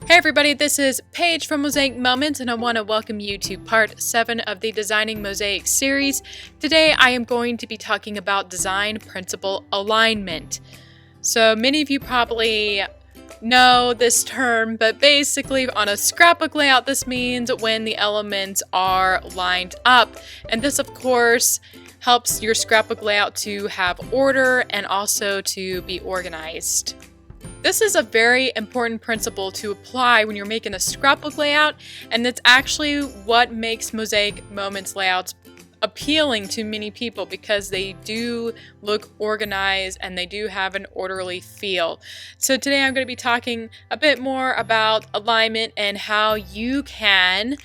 Hey everybody, this is Paige from Mosaic Moments, and I want to welcome you to part 7 of the Designing Mosaics series. Today I am going to be talking about design principle alignment. So many of you probably know this term, but basically on a scrapbook layout this means when the elements are lined up. And this of course helps your scrapbook layout to have order and also to be organized. This is a very important principle to apply when you're making a scrapbook layout, and that's actually what makes Mosaic Moments layouts appealing to many people because they do look organized and they do have an orderly feel. So today I'm going to be talking a bit more about alignment and how you can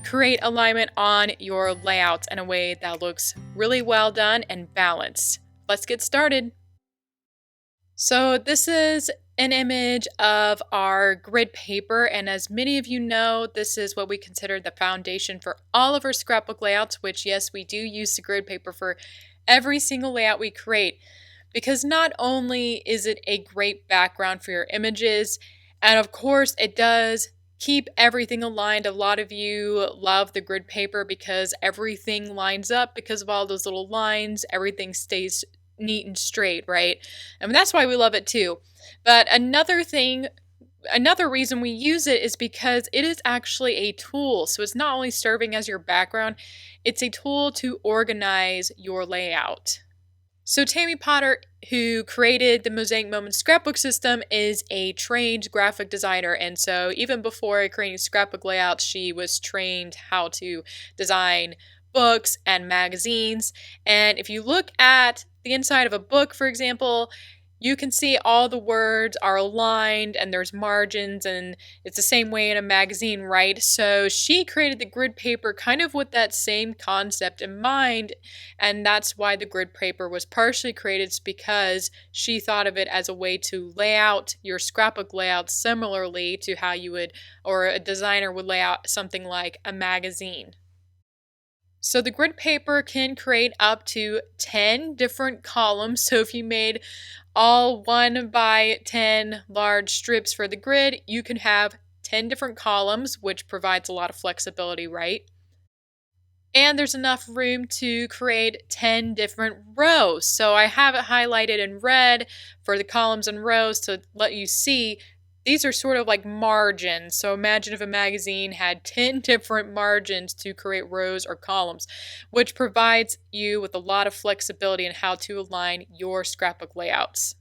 create alignment on your layouts in a way that looks really well done and balanced. Let's get started. So this is an image of our grid paper, and as many of you know, this is what we consider the foundation for all of our scrapbook layouts, which yes, we do use the grid paper for every single layout we create, because not only is it a great background for your images, and of course it does keep everything aligned. A lot of you love the grid paper because everything lines up because of all those little lines, everything stays neat and straight, right? I mean, that's why we love it too. But another reason we use it is because it is actually a tool. So it's not only serving as your background, it's a tool to organize your layout. So Tammy Potter, who created the Mosaic Moments scrapbook system, is a trained graphic designer. And so even before creating scrapbook layouts, she was trained how to design books and magazines. And if you look at the inside of a book, for example, you can see all the words are aligned and there's margins, and it's the same way in a magazine, right? So she created the grid paper kind of with that same concept in mind, and that's why the grid paper was partially created, because she thought of it as a way to lay out your scrapbook layout similarly to how you would, or a designer would lay out something like a magazine. So the grid paper can create up to 10 different columns. So if you made all 1x10 large strips for the grid, you can have 10 different columns, which provides a lot of flexibility, right? And there's enough room to create 10 different rows. So I have it highlighted in red for the columns and rows to let you see these are sort of like margins. So imagine if a magazine had 10 different margins to create rows or columns, which provides you with a lot of flexibility in how to align your scrapbook layouts.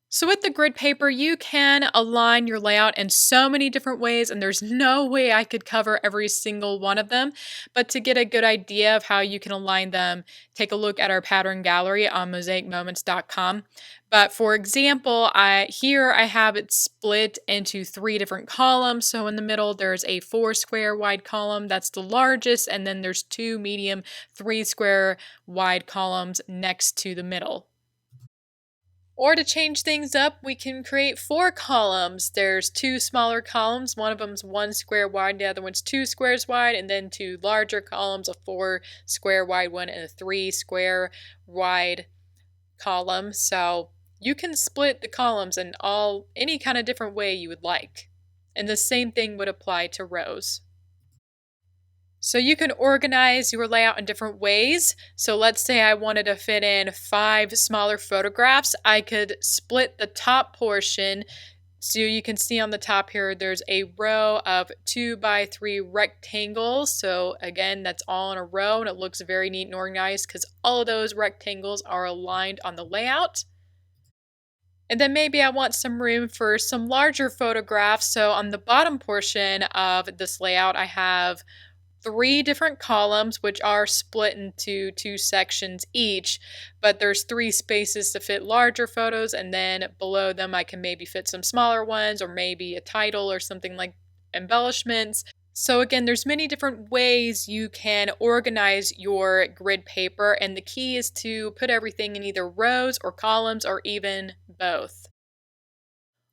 So with the grid paper, you can align your layout in so many different ways, and there's no way I could cover every single one of them. But to get a good idea of how you can align them, take a look at our pattern gallery on mosaicmoments.com. But for example, here I have it split into 3 different columns. So in the middle, there's a 4 square wide column, that's the largest, and then there's 2 medium 3 square wide columns next to the middle. Or to change things up, we can create 4 columns. There's 2 smaller columns. One of them's 1 square wide, the other one's 2 squares wide, and then 2 larger columns, a 4 square wide one and a 3 square wide column. So you can split the columns in any kind of different way you would like. And the same thing would apply to rows. So you can organize your layout in different ways. So let's say I wanted to fit in 5 smaller photographs. I could split the top portion. So you can see on the top here, there's a row of 2x3 rectangles. So again, that's all in a row, and it looks very neat and organized because all of those rectangles are aligned on the layout. And then maybe I want some room for some larger photographs. So on the bottom portion of this layout, I have 3 different columns, which are split into 2 sections each, but there's 3 spaces to fit larger photos, and then below them I can maybe fit some smaller ones, or maybe a title or something like embellishments. So again, there's many different ways you can organize your grid paper, and the key is to put everything in either rows or columns or even both.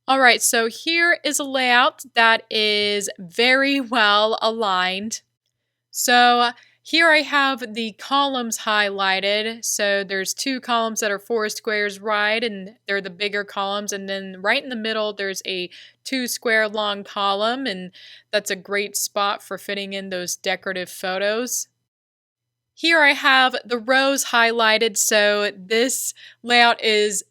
Alright, so here is a layout that is very well aligned. So Here I have the columns highlighted. So there's two columns that are 4 squares wide, and they're the bigger columns. And then right in the middle, there's a 2 square long column, and that's a great spot for fitting in those decorative photos. Here I have the rows highlighted. So this layout is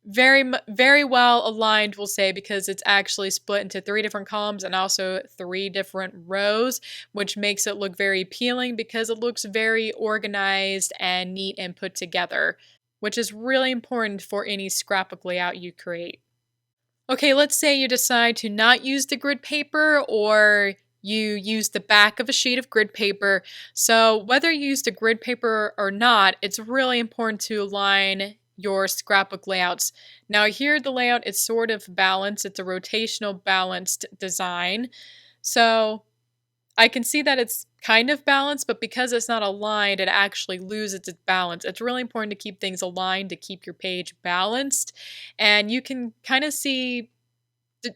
very well aligned, we'll say, because it's actually split into 3 different columns and also 3 different rows, which makes it look very appealing because it looks very organized and neat and put together, which is really important for any scrapbook layout you create. Okay, let's say you decide to not use the grid paper, or you use the back of a sheet of grid paper. So whether you use the grid paper or not, it's really important to align your scrapbook layouts. Now here the layout is sort of balanced. It's a rotational balanced design. So I can see that it's kind of balanced, but because it's not aligned, it actually loses its balance. It's really important to keep things aligned to keep your page balanced. And you can kind of see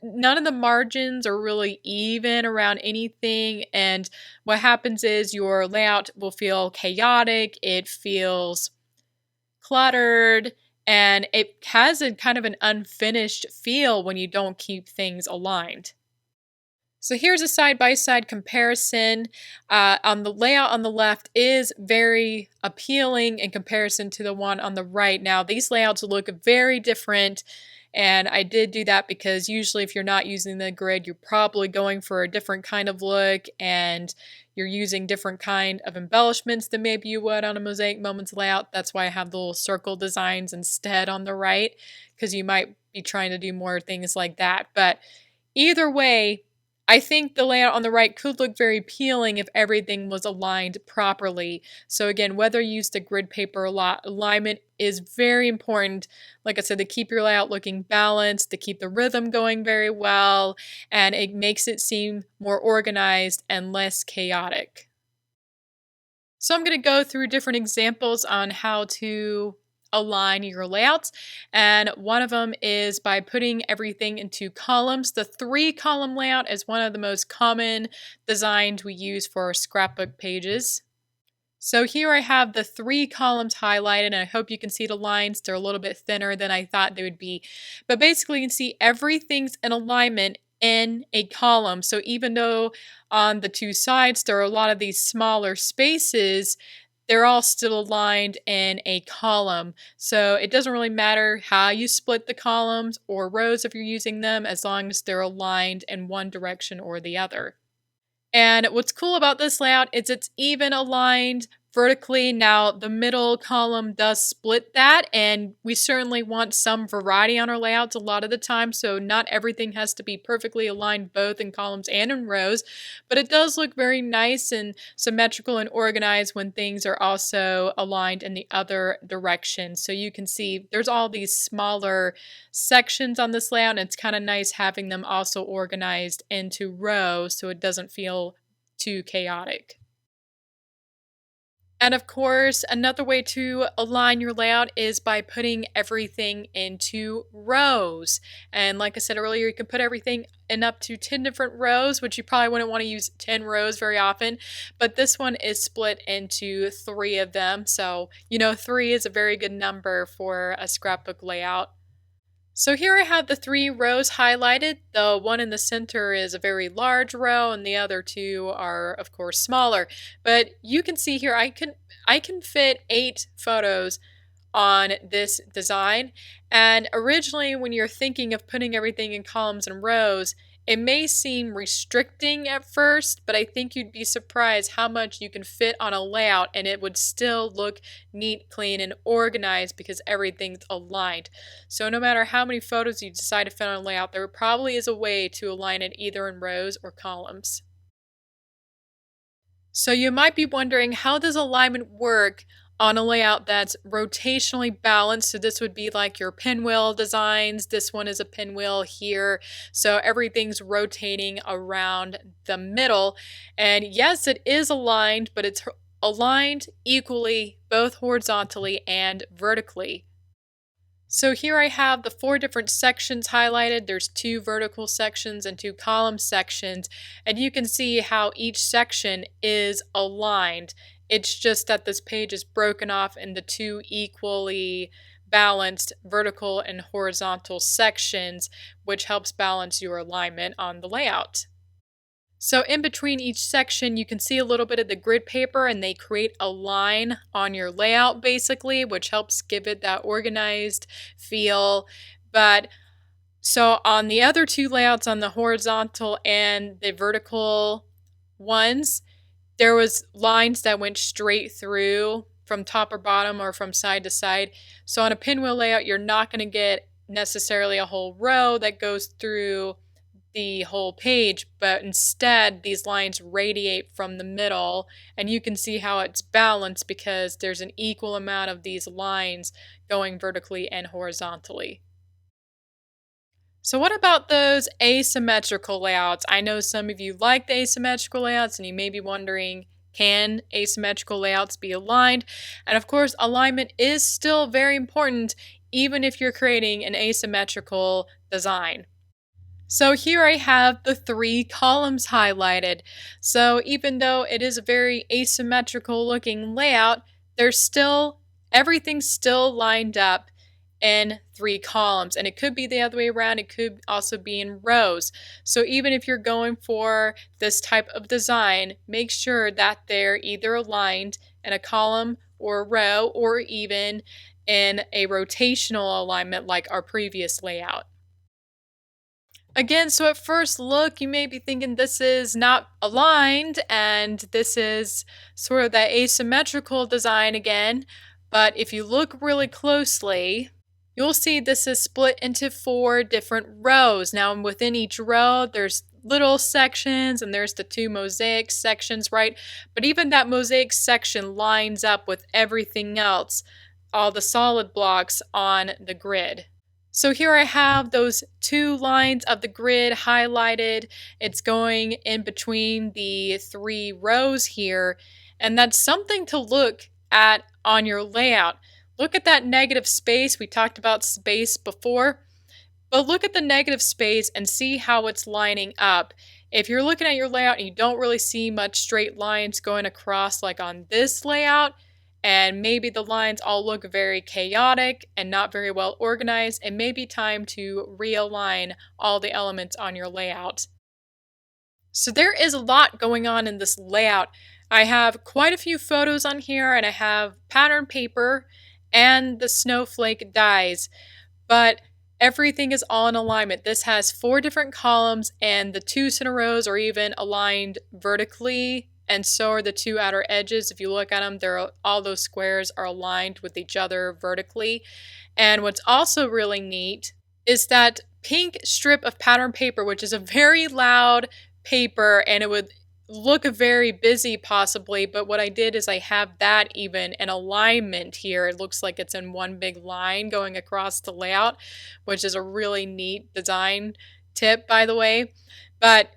none of the margins are really even around anything. And what happens is your layout will feel chaotic. It feels cluttered, and it has a kind of an unfinished feel when you don't keep things aligned. So here's a side-by-side comparison. On the layout on the left is very appealing in comparison to the one on the right. Now, these layouts look very different, and I did do that because usually if you're not using the grid, you're probably going for a different kind of look, and you're using different kind of embellishments than maybe you would on a Mosaic Moments layout. That's why I have the little circle designs instead on the right, because you might be trying to do more things like that. But either way, I think the layout on the right could look very appealing if everything was aligned properly. So again, whether you use the grid paper or alignment is very important. Like I said, to keep your layout looking balanced, to keep the rhythm going very well, and it makes it seem more organized and less chaotic. So I'm going to go through different examples on how to align your layouts, and one of them is by putting everything into columns. The 3-column layout is one of the most common designs we use for our scrapbook pages. So here I have the 3 columns highlighted, and I hope you can see the lines. They're a little bit thinner than I thought they would be. But basically you can see everything's in alignment in a column. So even though on the 2 sides there are a lot of these smaller spaces, they're all still aligned in a column. So it doesn't really matter how you split the columns or rows if you're using them, as long as they're aligned in one direction or the other. And what's cool about this layout is it's even aligned vertically. Now, the middle column does split that, and we certainly want some variety on our layouts a lot of the time, so not everything has to be perfectly aligned both in columns and in rows, but it does look very nice and symmetrical and organized when things are also aligned in the other direction. So you can see there's all these smaller sections on this layout, and it's kind of nice having them also organized into rows so it doesn't feel too chaotic. And of course, another way to align your layout is by putting everything into rows. And like I said earlier, you can put everything in up to 10 different rows, which you probably wouldn't want to use 10 rows very often. But this one is split into 3 of them. So, 3 is a very good number for a scrapbook layout. So here I have the 3 rows highlighted. The one in the center is a very large row, and the other 2 are of course smaller. But you can see here I can fit 8 photos on this design. And originally when you're thinking of putting everything in columns and rows, it may seem restricting at first, but I think you'd be surprised how much you can fit on a layout and it would still look neat, clean, and organized because everything's aligned. So no matter how many photos you decide to fit on a layout, there probably is a way to align it either in rows or columns. So you might be wondering, how does alignment work on a layout that's rotationally balanced? So this would be like your pinwheel designs. This one is a pinwheel here. So everything's rotating around the middle. And yes, it is aligned, but it's aligned equally, both horizontally and vertically. So here I have the 4 different sections highlighted. There's 2 vertical sections and 2 column sections, and you can see how each section is aligned It's just that this page is broken off into two equally balanced vertical and horizontal sections, which helps balance your alignment on the layout. So in between each section, you can see a little bit of the grid paper and they create a line on your layout basically, which helps give it that organized feel. But so on the other two layouts, on the horizontal and the vertical ones, there was lines that went straight through from top or bottom or from side to side. So on a pinwheel layout, you're not going to get necessarily a whole row that goes through the whole page, but instead these lines radiate from the middle, and you can see how it's balanced because there's an equal amount of these lines going vertically and horizontally. So what about those asymmetrical layouts? I know some of you like the asymmetrical layouts and you may be wondering, can asymmetrical layouts be aligned? And of course, alignment is still very important even if you're creating an asymmetrical design. So here I have the 3 columns highlighted. So even though it is a very asymmetrical looking layout, everything's still lined up in 3 columns. And it could be the other way around, it could also be in rows. So even if you're going for this type of design, make sure that they're either aligned in a column or a row or even in a rotational alignment like our previous layout. Again, so at first look, you may be thinking this is not aligned and this is sort of that asymmetrical design again. But if you look really closely, you'll see this is split into 4 different rows. Now, within each row, there's little sections and there's the 2 mosaic sections, right? But even that mosaic section lines up with everything else, all the solid blocks on the grid. So here I have those 2 lines of the grid highlighted. It's going in between the 3 rows here, and that's something to look at on your layout. Look at that negative space. We talked about space before, but look at the negative space and see how it's lining up. If you're looking at your layout and you don't really see much straight lines going across like on this layout, and maybe the lines all look very chaotic and not very well organized, it may be time to realign all the elements on your layout. So there is a lot going on in this layout. I have quite a few photos on here and I have pattern paper and the snowflake dies, but everything is all in alignment. This has 4 different columns and the 2 center rows are even aligned vertically, and so are the 2 outer edges. If you look at them, all those squares are aligned with each other vertically. And what's also really neat is that pink strip of pattern paper, which is a very loud paper and it would look very busy possibly, but what I did is I have that even in alignment here. It looks like it's in one big line going across the layout, which is a really neat design tip, by the way. But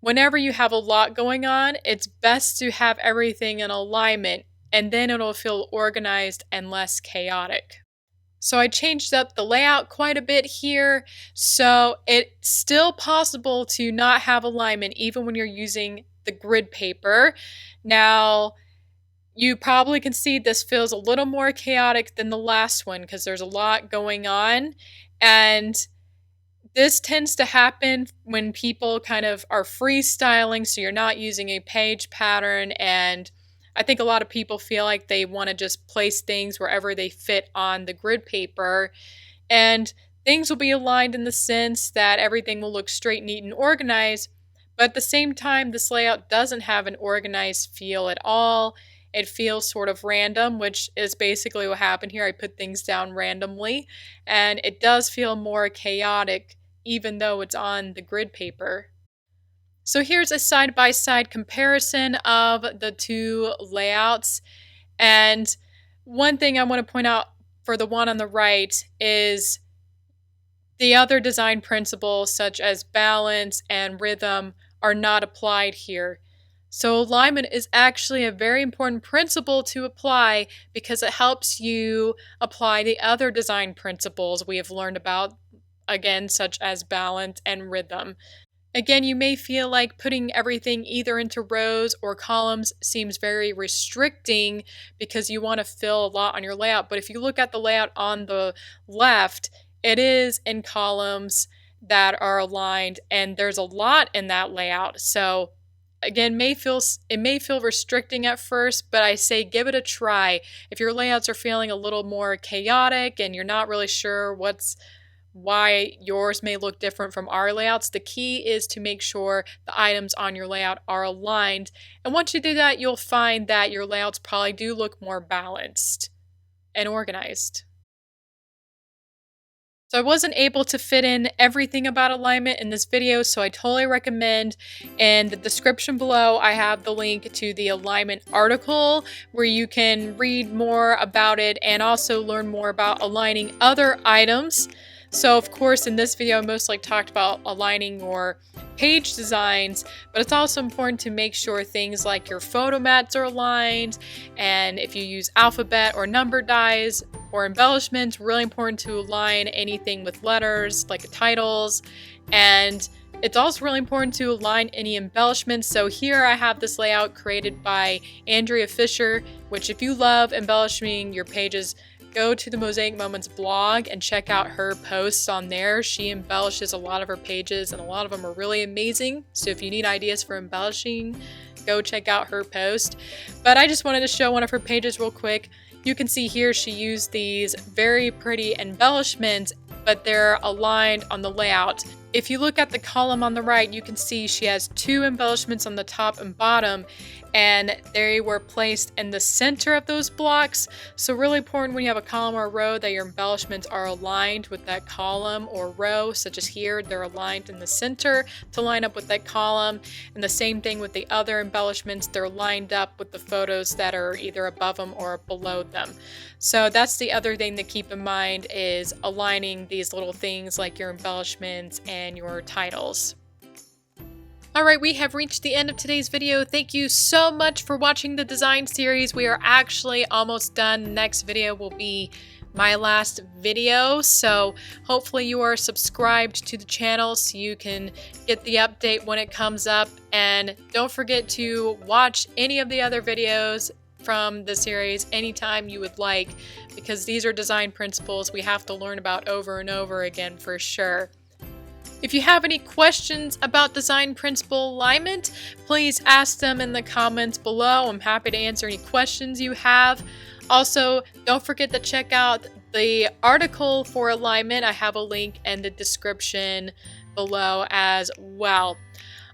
whenever you have a lot going on, it's best to have everything in alignment, and then it'll feel organized and less chaotic. So I changed up the layout quite a bit here, so it's still possible to not have alignment even when you're using the grid paper. Now, you probably can see this feels a little more chaotic than the last one because there's a lot going on, and this tends to happen when people kind of are freestyling, so you're not using a page pattern, and I think a lot of people feel like they want to just place things wherever they fit on the grid paper, and things will be aligned in the sense that everything will look straight, neat, and organized, but at the same time, this layout doesn't have an organized feel at all. It feels sort of random, which is basically what happened here. I put things down randomly, and it does feel more chaotic even though it's on the grid paper. So here's a side-by-side comparison of the 2 layouts. And one thing I want to point out for the one on the right is the other design principles such as balance and rhythm are not applied here. So alignment is actually a very important principle to apply because it helps you apply the other design principles we have learned about, again, such as balance and rhythm. Again, you may feel like putting everything either into rows or columns seems very restricting because you want to fill a lot on your layout. But if you look at the layout on the left, it is in columns that are aligned, and there's a lot in that layout. So again, it may feel restricting at first, but I say give it a try. If your layouts are feeling a little more chaotic and you're not really sure why yours may look different from our layouts, the key is to make sure the items on your layout are aligned. And once you do that, you'll find that your layouts probably do look more balanced and organized. So I wasn't able to fit in everything about alignment in this video, so I totally recommend in the description below I have the link to the alignment article where you can read more about it and also learn more about aligning other items. So of course in this video I mostly talked about aligning your page designs, but it's also important to make sure things like your photo mats are aligned, and if you use alphabet or number dies or embellishments, really important to align anything with letters like titles. And it's also really important to align any embellishments. So here I have this layout created by Andrea Fisher, which if you love embellishing your pages, go to the Mosaic Moments blog and check out her posts on there. She embellishes a lot of her pages and a lot of them are really amazing. So if you need ideas for embellishing, go check out her post. But I just wanted to show one of her pages real quick. You can see here she used these very pretty embellishments, but they're aligned on the layout. If you look at the column on the right, you can see she has two embellishments on the top and bottom, and they were placed in the center of those blocks. So really important when you have a column or a row that your embellishments are aligned with that column or row, such as here, they're aligned in the center to line up with that column. And the same thing with the other embellishments, they're lined up with the photos that are either above them or below them. So that's the other thing to keep in mind, is aligning these little things like your embellishments and your titles. Alright, we have reached the end of today's video. Thank you so much for watching the design series. We are actually almost done. The next video will be my last video, so hopefully you are subscribed to the channel so you can get the update when it comes up. And don't forget to watch any of the other videos from the series anytime you would like, because these are design principles we have to learn about over and over again for sure. If you have any questions about design principle alignment, please ask them in the comments below. I'm happy to answer any questions you have. Also, don't forget to check out the article for alignment. I have a link in the description below as well.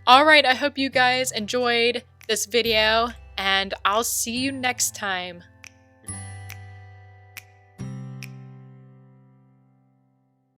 Alright, I hope you guys enjoyed this video, and I'll see you next time.